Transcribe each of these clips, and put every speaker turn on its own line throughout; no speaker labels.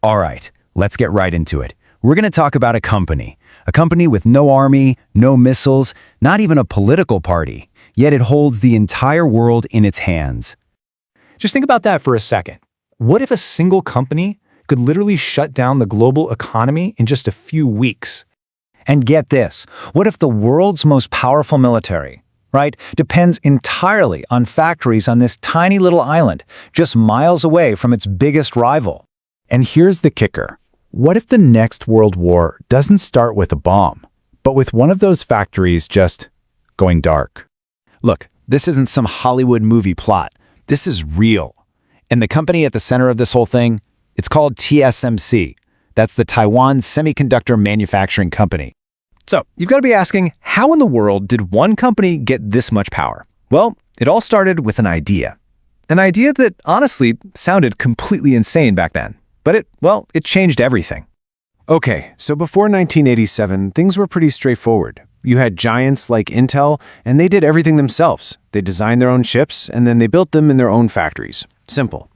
All right, let's get right into it. We're going to talk about a company with no army, no missiles, not even a political party, yet it holds the entire world in its hands.
Just think about that for a second. What if a single company could literally shut down the global economy in just a few weeks?
And get this, what if the world's most powerful military, right, depends entirely on factories on this tiny little island, just miles away from its biggest rival?
And here's the kicker. What if the next world war doesn't start with a bomb, but with one of those factories just going dark?
Look, this isn't some Hollywood movie plot. This is real. And the company at the center of this whole thing, it's called TSMC. That's the Taiwan Semiconductor Manufacturing Company.
So, you've got to be asking, how in the world did one company get this much power? Well, it all started with an idea. An idea that honestly sounded completely insane back then. But it changed everything. Okay, so before 1987, things were pretty straightforward. You had giants like Intel, and they did everything themselves. They designed their own chips, and then they built them in their own factories. Simple.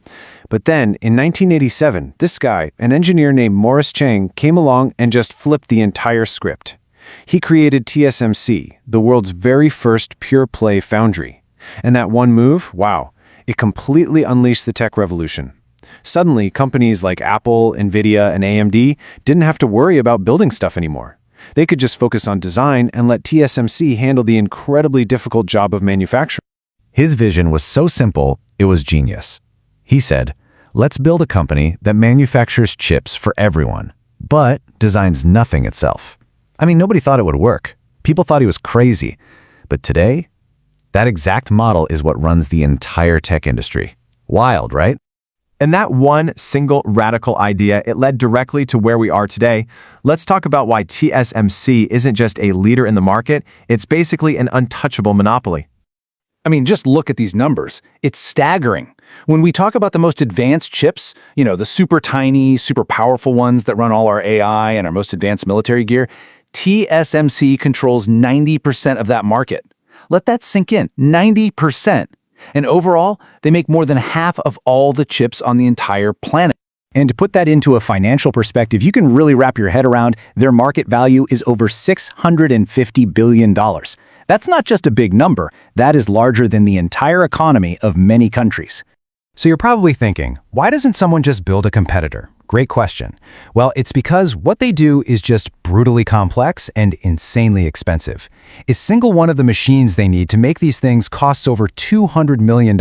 But then, in 1987, this guy, an engineer named Morris Chang, came along and just flipped the entire script. He created TSMC, the world's very first pure-play foundry. And that one move, wow, it completely unleashed the tech revolution. Suddenly, companies like Apple, Nvidia, and AMD didn't have to worry about building stuff anymore. They could just focus on design and let TSMC handle the incredibly difficult job of manufacturing.
His vision was so simple, it was genius. He said, let's build a company that manufactures chips for everyone, but designs nothing itself. I mean, nobody thought it would work. People thought he was crazy. But today, that exact model is what runs the entire tech industry. Wild, right?
And that one single radical idea, it led directly to where we are today. Let's talk about why TSMC isn't just a leader in the market, it's basically an untouchable monopoly.
I mean, just look at these numbers. It's staggering. When we talk about the most advanced chips, the super tiny, super powerful ones that run all our AI and our most advanced military gear, TSMC controls 90% of that market. Let that sink in, 90%. And overall, they make more than half of all the chips on the entire planet. And to put that into a financial perspective, you can really wrap your head around their market value is over $650 billion. That's not just a big number, that is larger than the entire economy of many countries.
So you're probably thinking, why doesn't someone just build a competitor? Great question. Well, it's because what they do is just brutally complex and insanely expensive. A single one of the machines they need to make these things costs over $200 million,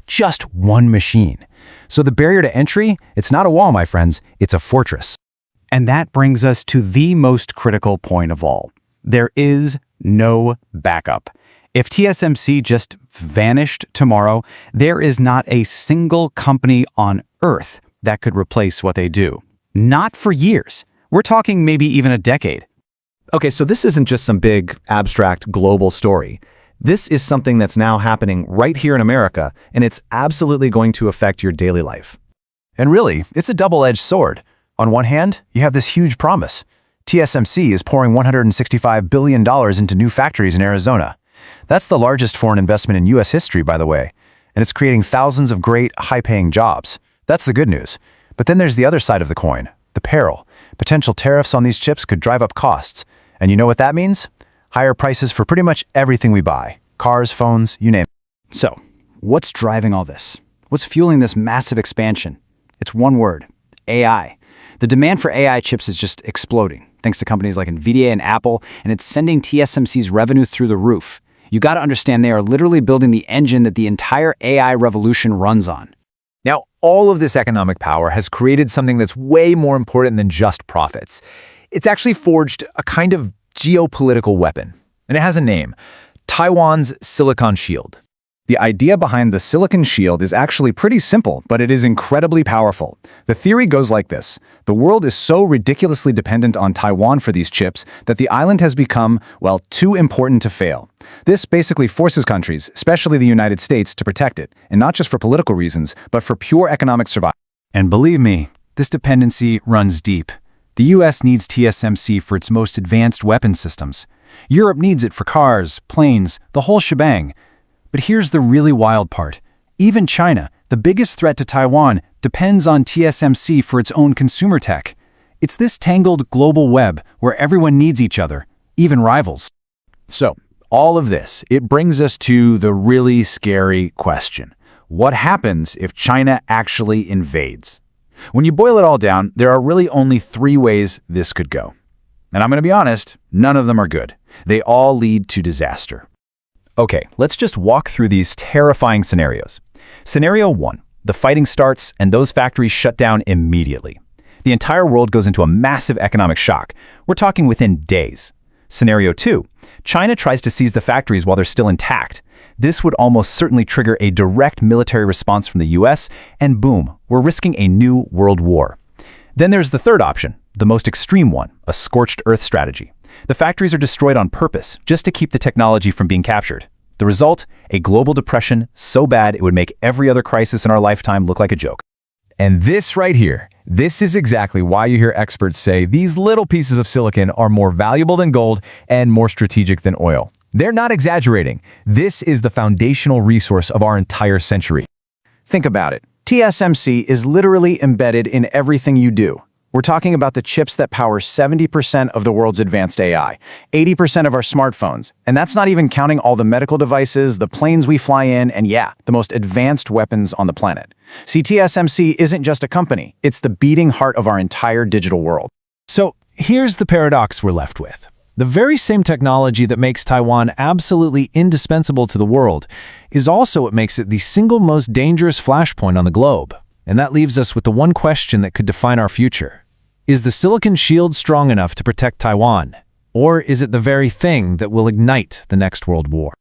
just one machine. So the barrier to entry, it's not a wall, my friends, it's a fortress. And that brings us to the most critical point of all. There is no backup. If TSMC just vanished tomorrow, there is not a single company on Earth that could replace what they do. Not for years. We're talking maybe even a decade.
Okay, so this isn't just some big, abstract, global story. This is something that's now happening right here in America, and it's absolutely going to affect your daily life.
And really, it's a double-edged sword. On one hand, you have this huge promise. TSMC is pouring $165 billion into new factories in Arizona. That's the largest foreign investment in U.S. history, by the way, and it's creating thousands of great, high-paying jobs. That's the good news. But then there's the other side of the coin, the peril. Potential tariffs on these chips could drive up costs. And you know what that means? Higher prices for pretty much everything we buy. Cars, phones, you name it.
So, what's driving all this? What's fueling this massive expansion? It's one word, AI. The demand for AI chips is just exploding, thanks to companies like Nvidia and Apple, and it's sending TSMC's revenue through the roof. You got to understand they are literally building the engine that the entire AI revolution runs on.
Now, all of this economic power has created something that's way more important than just profits. It's actually forged a kind of geopolitical weapon, and it has a name: Taiwan's Silicon Shield.
The idea behind the silicon shield is actually pretty simple, but it is incredibly powerful. The theory goes like this. The world is so ridiculously dependent on Taiwan for these chips that the island has become, well, too important to fail. This basically forces countries, especially the United States, to protect it, and not just for political reasons, but for pure economic survival.
And believe me, this dependency runs deep. The US needs TSMC for its most advanced weapon systems. Europe needs it for cars, planes, the whole shebang. But here's the really wild part. Even China, The biggest threat to Taiwan depends on TSMC for its own consumer tech. It's this tangled global web where everyone needs each other, even rivals.
So, all of this, it brings us to the really scary question. What happens if China actually invades? When you boil it all down, there are really only 3 ways this could go. And I'm going to be honest, none of them are good. They all lead to disaster.
Okay, let's just walk through these terrifying scenarios. Scenario 1, the fighting starts and those factories shut down immediately. The entire world goes into a massive economic shock. We're talking within days. Scenario 2, China tries to seize the factories while they're still intact. This would almost certainly trigger a direct military response from the US, and boom, we're risking a new world war. Then there's the third option, the most extreme one, a scorched earth strategy. The factories are destroyed on purpose, just to keep the technology from being captured. The result, a global depression so bad it would make every other crisis in our lifetime look like a joke.
And this right here, this is exactly why you hear experts say these little pieces of silicon are more valuable than gold and more strategic than oil. They're not exaggerating. This is the foundational resource of our entire century.
Think about it. TSMC is literally embedded in everything you do. We're talking about the chips that power 70% of the world's advanced AI, 80% of our smartphones, and that's not even counting all the medical devices, the planes we fly in, and yeah, the most advanced weapons on the planet. See, TSMC isn't just a company, it's the beating heart of our entire digital world.
So here's the paradox we're left with. The very same technology that makes Taiwan absolutely indispensable to the world is also what makes it the single most dangerous flashpoint on the globe. And that leaves us with the one question that could define our future. Is the silicon shield strong enough to protect Taiwan? Or is it the very thing that will ignite the next world war?